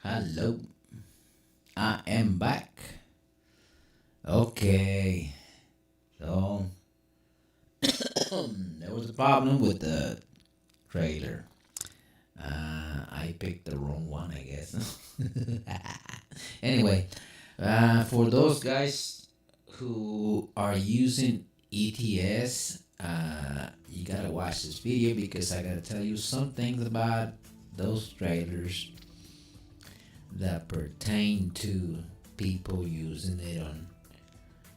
Hello, I am back. Okay, so there was a problem with the trailer. I picked the wrong one, I guess. Anyway, for those guys who are using ETS, you gotta watch this video because I gotta tell you some things about those trailers that pertain to people using it on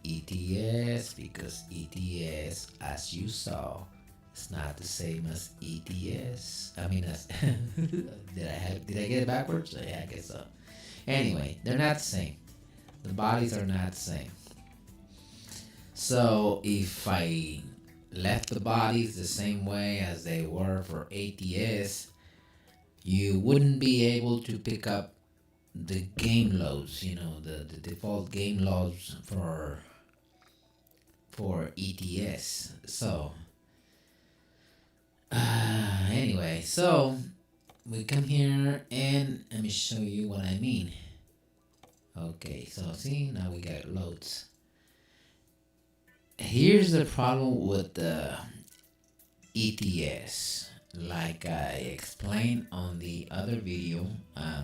ETS, because ETS, as you saw, it's not the same as ETS. I mean, that's did I get it backwards? Yeah, I guess so. Anyway, they're not the same. The bodies are not the same. So if I left the bodies the same way as they were for ATS, you wouldn't be able to pick up the game loads. The default game loads for ETS. So anyway, so we come here and let me show you what I mean. Okay, so see, now we got loads. Here's the problem with the ETS. Like I explained on the other video, I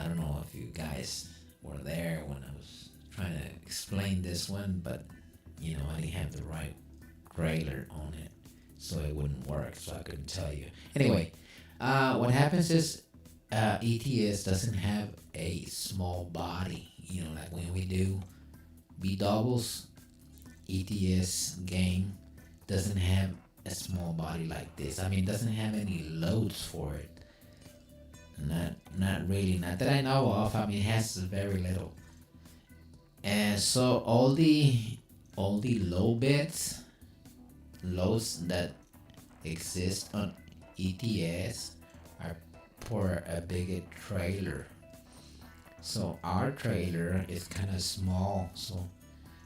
don't know if you guys were there when I was trying to explain this one, but I didn't have the right trailer on it, so it wouldn't work, so I couldn't tell you. Anyway, what happens is ETS doesn't have a small body. Like when we do B doubles, ETS game doesn't have a small body like this. I mean, doesn't have any loads for it. Not really, not that I know of. I mean, it has very little. And so all the low bits, loads that exist on ETS are for a bigger trailer. So our trailer is kind of small, so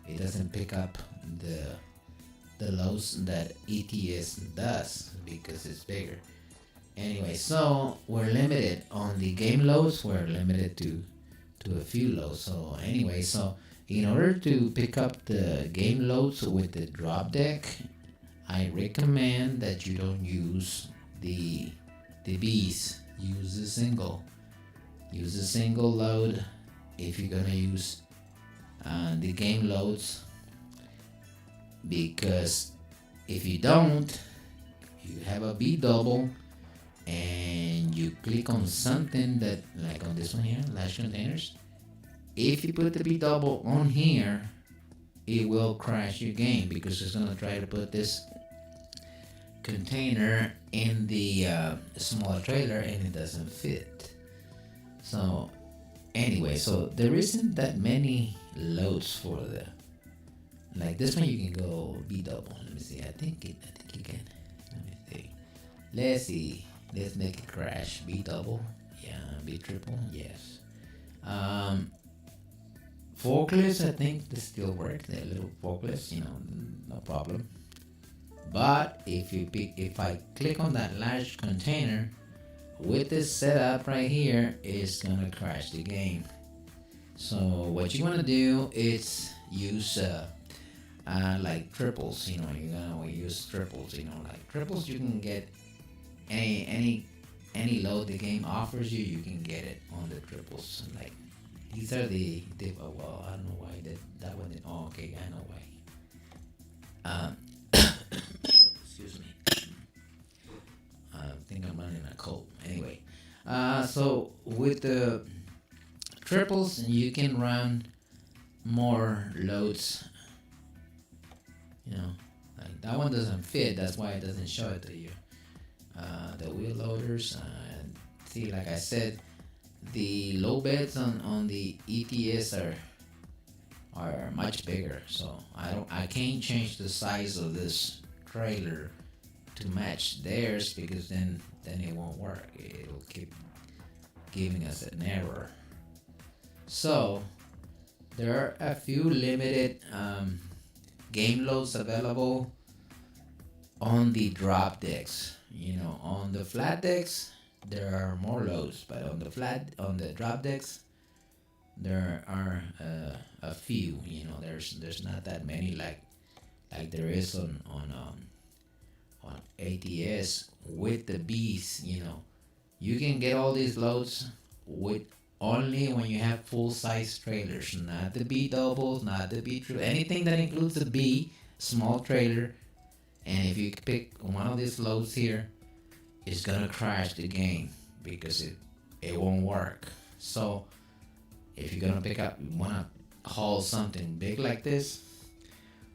it doesn't pick up the loads that ETS does because it's bigger. Anyway, so we're limited on the game loads. We're limited to a few loads. So anyway, so in order to pick up the game loads with the drop deck, I recommend that you don't use the B's. Use a single. Use a single load if you're gonna use the game loads, because if you don't, you have a B double and you click on something that, like on this one here, large containers. If you put the B double on here, it will crash your game because it's gonna try to put this container in the smaller trailer and it doesn't fit. So anyway, so there isn't that many loads for the, like this one you can go B double. Let me see. I think you can. Let me see. Let's see. Let's make it crash. B double. Yeah. B triple. Yes. Forklifts, I think they still work. They're little forklifts, no problem. But if I click on that large container with this setup right here, it's gonna crash the game. So what you want to do is use like triples. You're gonna use triples. Like triples, you can get any load the game offers you. You can get it on the triples. Like these are the well, I don't know why that one. Oh, okay, I know why. Excuse me. I think I'm running a cold. Anyway, so with the triples, you can run more loads. Like that one doesn't fit. That's why it doesn't show it to you. The wheel loaders. See, like I said, the low beds on the ETS are much bigger. So I can't change the size of this trailer to match theirs, because then it won't work. It'll keep giving us an error. So there are a few limited game loads available on the drop decks. On the flat decks there are more loads, but on the drop decks there are a few. There's not that many like there is on ATS with the Bs. You can get all these loads with only when you have full size trailers, not the B doubles, not the B triple, anything that includes the B small trailer. And if you pick one of these loads here, it's gonna crash the game because it won't work. So if you're gonna wanna haul something big like this,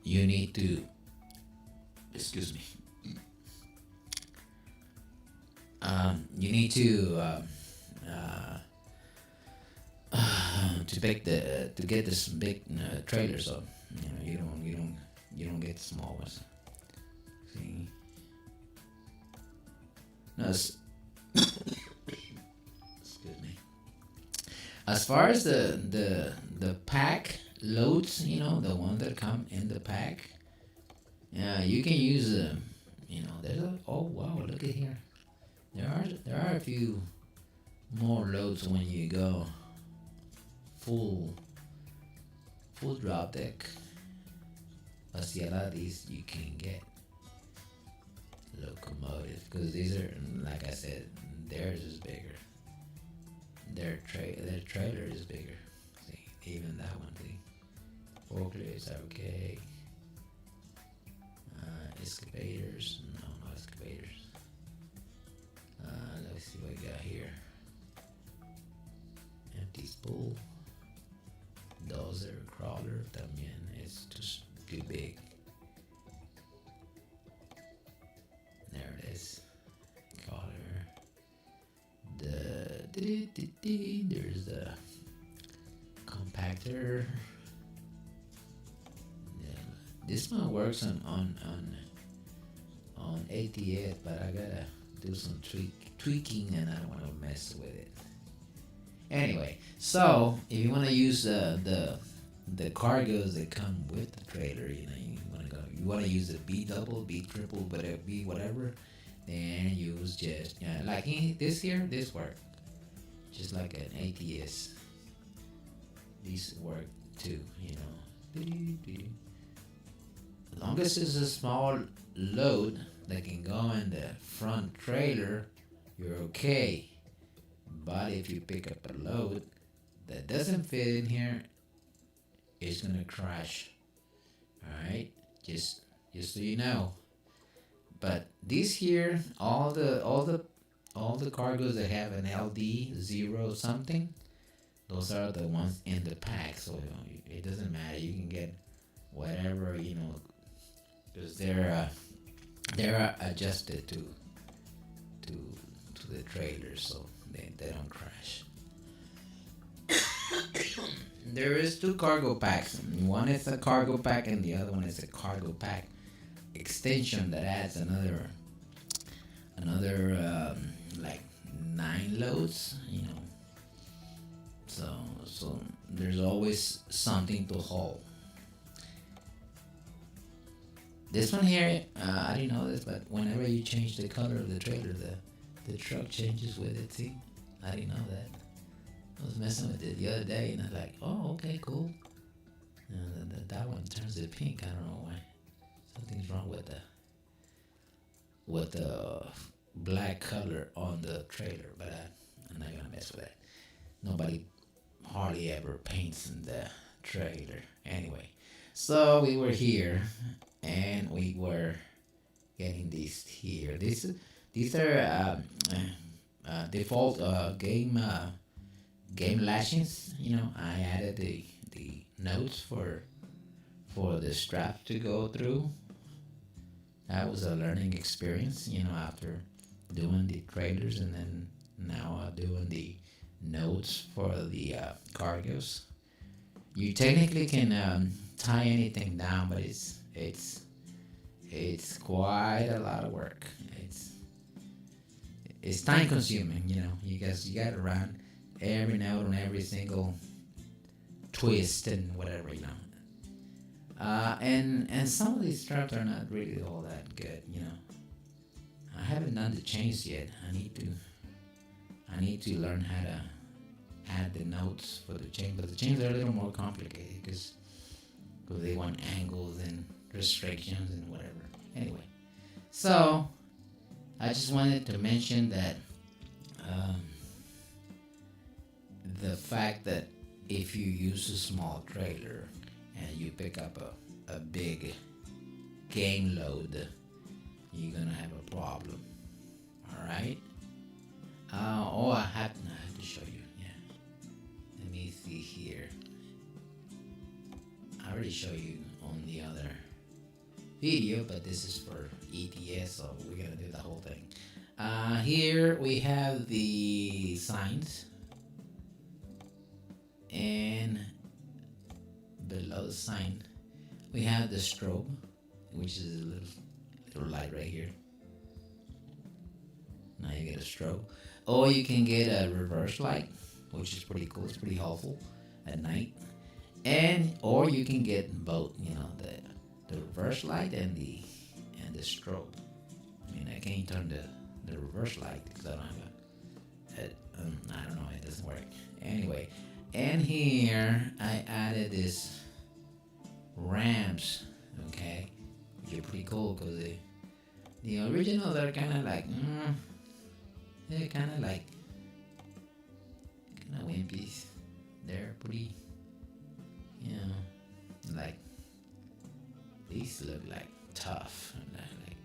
you need to, excuse me, you need to pick to get this big trailer. So you don't get small ones. See, no, excuse me. As far as the pack loads, the ones that come in the pack, yeah, you can use them. There's oh wow, look at here. There are a few more loads when you go full drop deck. But see, a lot of these you can get locomotive because these are, like I said, theirs is bigger. Their trailer is bigger. See, even that one. See, forklifts are okay. Excavators, no excavators. Let's see what we got here. Empty spool. Dozer, crawler, también it's just too big. There it is. Crawler. There's the compactor. Yeah, this one works on ATS, but I gotta do some tweaking, and I don't want to mess with it. Anyway, so if you want to use the cargos that come with the trailer, you want to use the B double, B triple, whatever, B whatever, then use just like this work, just like an ATS. These work too, As long as it's a small load that can go in the front trailer, you're okay. But if you pick up a load that doesn't fit in here, it's gonna crash. Alright? Just so you know. But these here, all the cargos that have an LD 0 something, those are the ones in the pack. So it doesn't matter. You can get whatever, because they're adjusted to the trailer, so they don't crash. There is 2 cargo packs. One is a cargo pack and the other one is a cargo pack extension that adds another like 9 loads. So there's always something to haul. This one here, I didn't know this, but whenever you change the color of the trailer, the truck changes with it. See, I didn't know that. I was messing with it the other day, and I was like, "Oh, okay, cool." That one turns it pink. I don't know why. Something's wrong with the black color on the trailer, but I'm not gonna mess with that. Nobody hardly ever paints in the trailer. Anyway, so we were here, and we were getting these here. These are default game lashings. I added the notes for the strap to go through. That was a learning experience, after doing the trailers and then now doing the notes for the cargos. You technically can tie anything down, but it's quite a lot of work. It's time consuming, You got to run every note on every single twist and whatever, And some of these straps are not really all that good, you know. I haven't done the chains yet. I need to learn how to add the notes for the chain, but the chains are a little more complicated because they want angles and restrictions and whatever. Anyway, so I just wanted to mention that um, the fact that if you use a small trailer and you pick up a big game load, you're gonna have a problem. All right. Oh, I have to show you. Yeah. Let me see here. I already showed you on the other video, but this is for ETS, so we're gonna do the whole thing. Here we have the signs, and below the sign we have the strobe, which is a little light right here. Now you get a strobe, or you can get a reverse light, which is pretty cool. It's pretty helpful at night, and or you can get both. You know, the reverse light and the strobe. I mean, I can't turn the reverse light because I don't have I don't know. It doesn't work. Anyway, and here I added this ramps. Okay, which are pretty cool because the originals are kind of like they're kind of wimpies. They're pretty, you know, like these look like tough. Like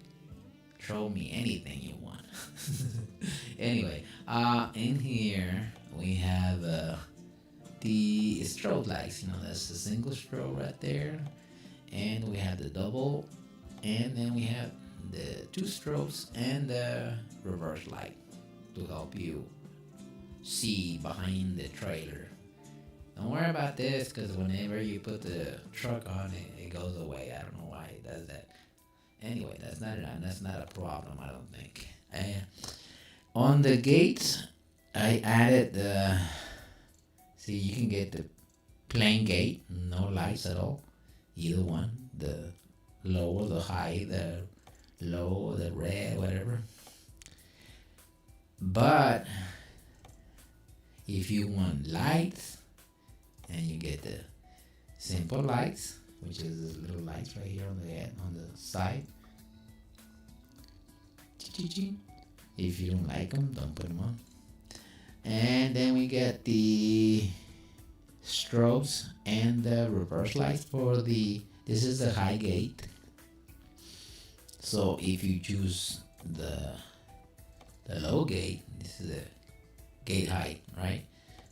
throw me anything you want. Anyway, in here we have the strobe lights. You know, that's the single strobe right there, and we have the double, and then we have the two strobes and the reverse light to help you see behind the trailer. Don't worry about this because whenever you put the truck on it, it goes away. I don't know why it does that. Anyway, that's not a problem, I don't think. On the gates, I added the. See, you can get the plain gate, no lights at all, either one. The low or the high, the low or the red, whatever. But if you want lights, and you get the simple lights, which is the little lights right here on the side. If you don't like them, don't put them on. And then we get the strobes and the reverse lights for this is the high gate. So if you choose the low gate, this is the gate height, right?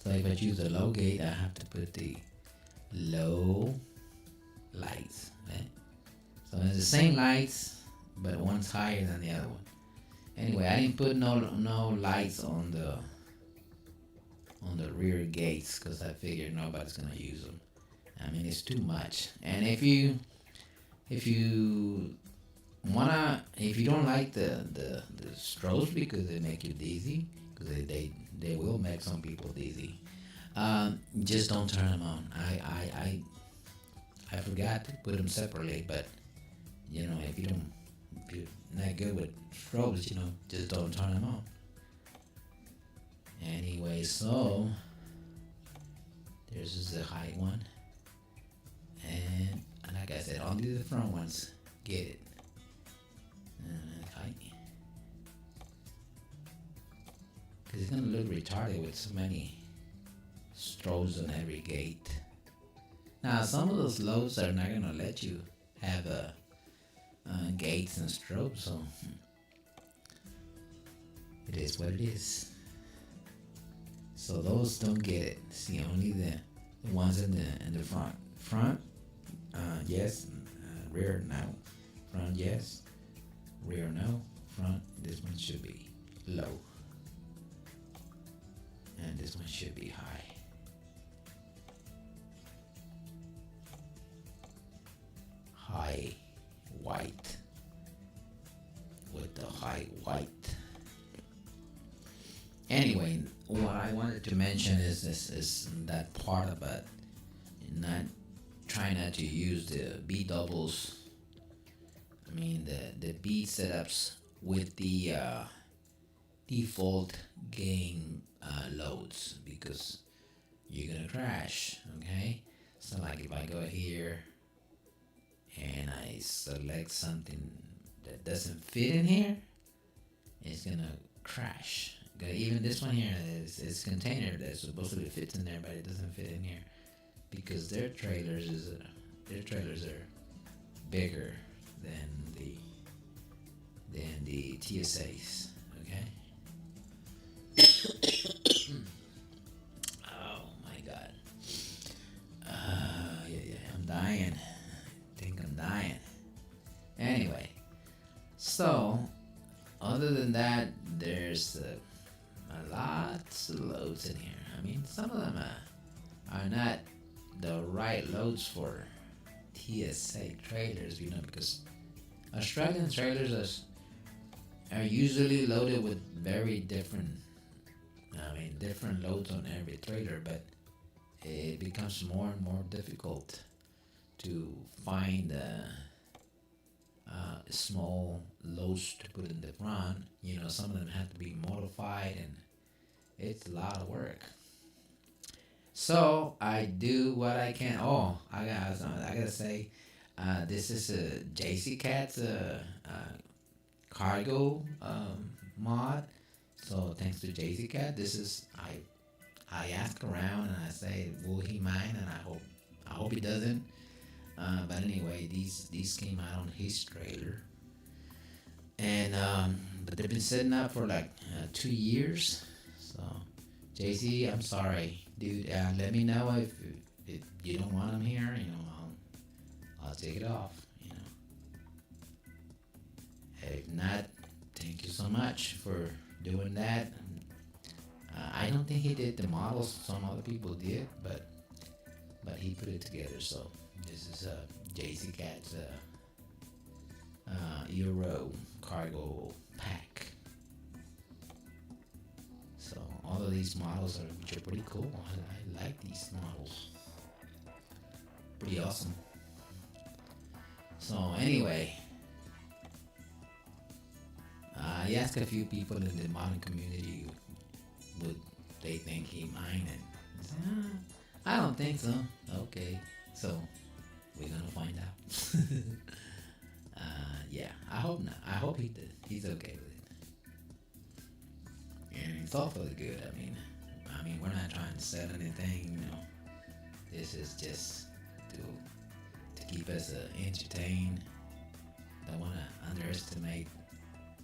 So if I choose the low gate, I have to put the low lights, right? So it's the same lights, but one's higher than the other one. Anyway, I didn't put no lights on the rear gates because I figured nobody's gonna use them. I mean, it's too much. And if you don't like the strobes because they make you dizzy, because they will make some people dizzy, just don't turn them on. I forgot to put them separately, but you know, if you're not good with strobes, you know, just don't turn them on. Anyway, so there's just the high one, and like I said, only the front ones get it. Because it's gonna look retarded with so many strobes on every gate. Now, some of those loads are not gonna let you have gates and strobes, so it is what it is. So those don't get it. See, only the ones in the front. Front, yes. Rear, no. Front, yes. Rear, no. Front, this one should be low. And this one should be high. High white with the high white. Anyway, what I wanted to mention is that part about not try not to use the B doubles. I mean the B setups with the default game loads, because you're gonna crash. Okay, so like if I go here and I select something that doesn't fit in here, it's gonna crash. Even this one here is container that's supposed to fit in there, but it doesn't fit in here because their trailers are bigger than the TSAs. Okay. Oh my god. Yeah, I'm dying. I think I'm dying. Anyway, so other than that, there's a lot of loads in here. I mean, some of them are not the right loads for TSA trailers, because Australian trailers are usually loaded with very different loads on every trailer, but it becomes more and more difficult to find small loads to put in the front. Some of them have to be modified, and it's a lot of work. So I do what I can. Oh, I gotta say, this is a JC Cat's cargo mod. So thanks to JC Cat, this is I ask around and I say, will he mind? And I hope he doesn't. But anyway, these came out on his trailer, and but they've been setting up for like 2 years. So JC, I'm sorry, dude. Let me know if you don't want them here. I'll take it off. If not, thank you so much for doing that. I don't think he did the models. Some other people did, but he put it together. So this is JC Cat's Euro cargo pack. So all of these models which are pretty cool. I like these models. Pretty awesome. So anyway, I asked a few people in the modern community would they think he mind, and I said, I don't think so. Okay, so we're gonna find out. Yeah, I hope not. I hope he's okay with it, and it's all for the good. I mean, we're not trying to sell anything. This is just to keep us entertained. Don't want to underestimate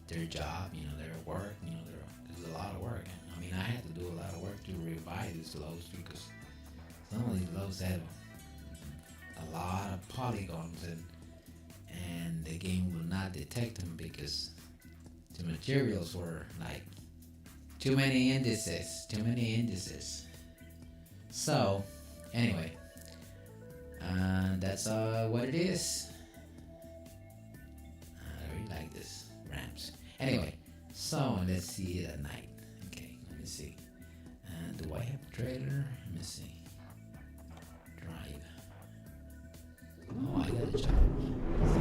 their job, their work. There's a lot of work. I mean, I had to do a lot of work to revise these loads because some of these loads have a lot of polygons, and the game will not detect them because the materials were like too many indices. So anyway, that's what it is. I really like this ramps. Anyway, so let's see it at night. Okay, let me see. Do I have a trailer? Let me see. Drive. Oh, I got a job. Oh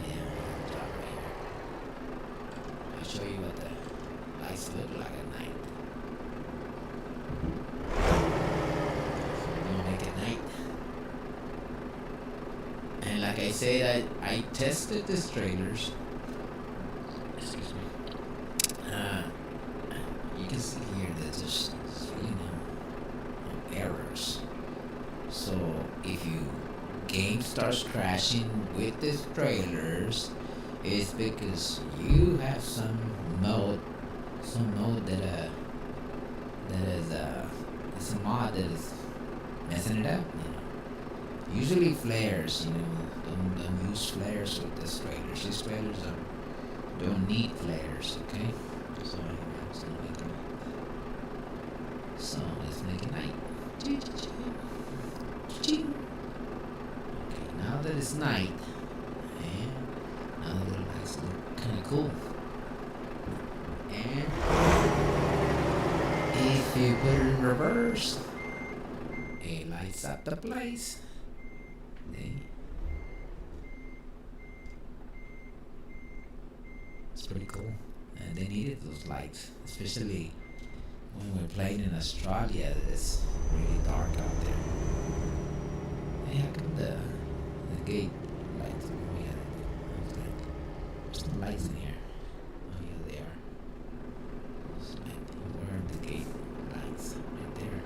yeah, I got a job right here. I'll show you what the lights look like at night. So we're gonna make it night. And like I said, I tested these trailers. Excuse me. You can see here that there's errors. So if game starts crashing with these trailers, it's because you have some mode that is it's a mod that is messing it up. Usually flares, don't use flares with these trailers. These trailers don't need flares, okay? So let's make it night. Okay, now that it's night, and now the lights look kind of cool. And if you put it in reverse, it lights up the place. It's pretty cool. And they needed those lights, especially when we're playing in Australia. It's really dark out there. Hey, how come the gate lights? Oh yeah, there's no lights in here. Oh yeah, they are. Where are the gate lights? Right there.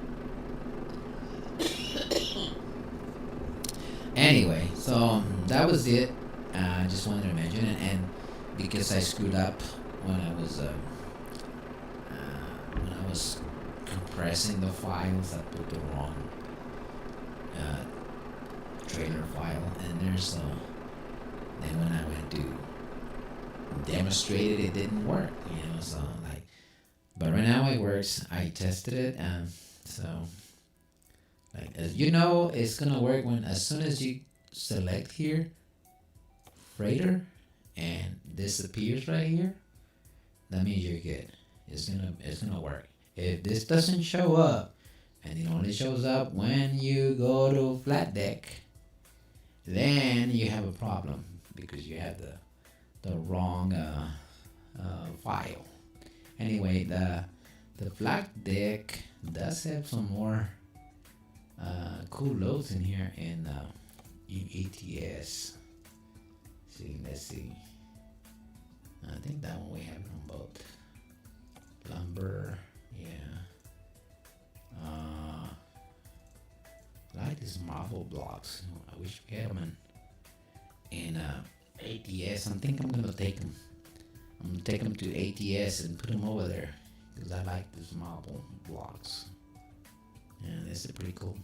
Anyway, so that was it. I just wanted to mention it, and because I screwed up when I was compressing the files, I put the wrong uh, trailer file in there. So then when I went to demonstrate it, it didn't work. So like, but right now it works. I tested it, and so like as you know, it's gonna work when as soon as you select here, freighter, and this appears right here. That means you're good. It's gonna work. If this doesn't show up, and it only shows up when you go to flat deck, then you have a problem because you have the wrong file. Anyway, the flat deck does have some more cool loads in here in ETS. Let's see. I think that one we have it on both. Lumber, yeah. Like these marble blocks. I wish we had them in ATS. I think I'm gonna take them. I'm gonna take them to ATS and put them over there because I like these marble blocks. And this is pretty cool.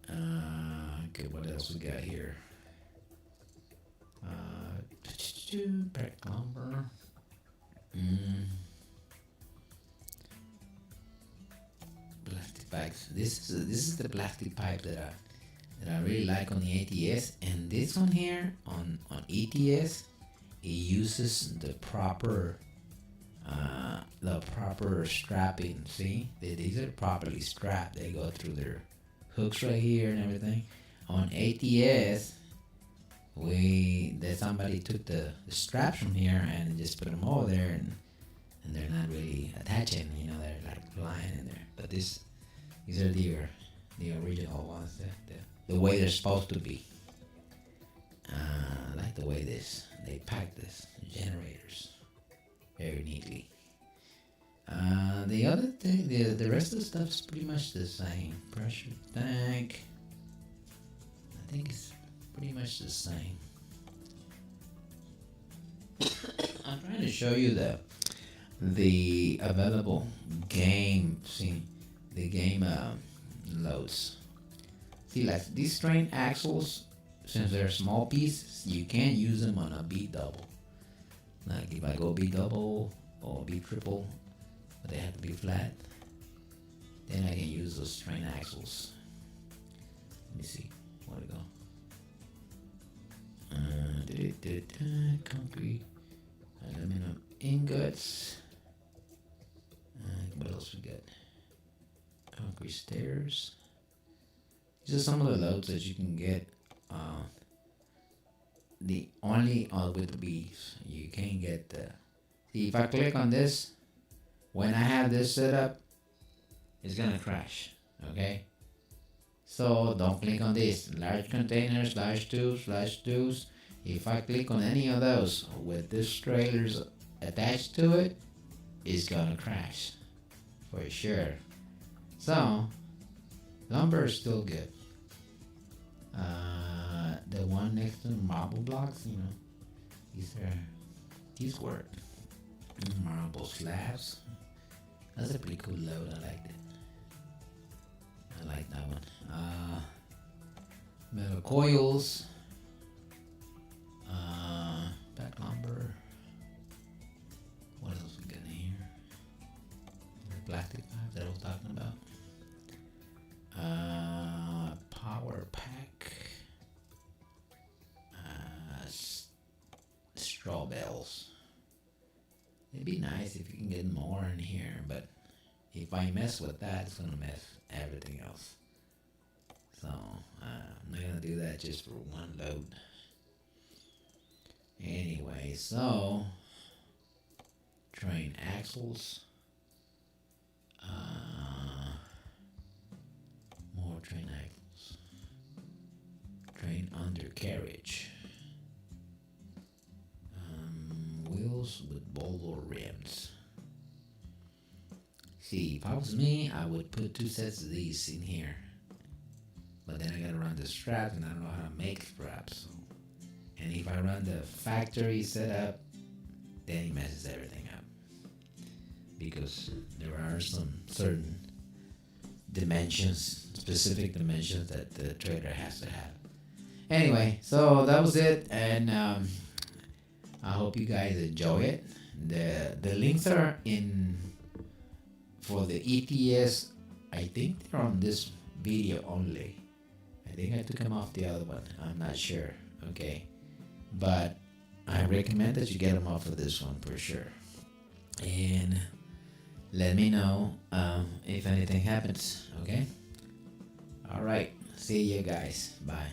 Okay, what else we got here? Pack lumber. Plastic pipes. This is the plastic pipe that I really like on the ATS, and this one here on ETS, it uses the proper strapping. See, these are properly strapped. They go through their hooks right here and everything. On ATS, somebody took the straps from here and just put them over there, and they're not really attaching. They're like flying in there. But these are the original ones. The way they're supposed to be. I like the way they pack this generators very neatly. The other thing, the rest of the stuff's pretty much the same. Pressure tank, I think it's pretty much the same. I'm trying to show you the available game. See, the game loads. See, like these strain axles, since they're small pieces, you can't use them on a B double. Like if I go B double or B triple, but they have to be flat, then I can use those strain axles. Let me see. Where'd it go? Concrete, aluminum ingots. What else we got? Concrete stairs. These are some of the loads that you can get. The only with the bees. You can't get the. See, if I click on this, when I have this set up, it's gonna crash. Okay. So don't click on this. Large containers, large tubes. If I click on any of those with this trailers attached to it, it's gonna crash for sure. So lumber is still good. The one next to the marble blocks, these work. Marble slabs. That's a pretty cool load. I liked it. I like that one. Metal coils. Back lumber. What else we got in here? The plastic pipe that I was talking about. Power pack. Straw bales. It'd be nice if you can get more in here, but If I mess with that, it's gonna mess everything else. So I'm not gonna do that just for one load. Anyway, so train axles, more train axles, train undercarriage, wheels with Volvo rims. See, if I was me, I would put 2 sets of these in here. But then I gotta run the straps, and I don't know how to make straps. So. And if I run the factory setup, then it messes everything up. Because there are some certain dimensions, specific dimensions that the trailer has to have. Anyway, so that was it, and I hope you guys enjoy it. The links are in for the ETS. I think they're on this video only. I think I took them off the other one. I'm not sure. Okay, but I recommend that you get them off of this one for sure. And let me know if anything happens. Okay. All right. See you guys. Bye.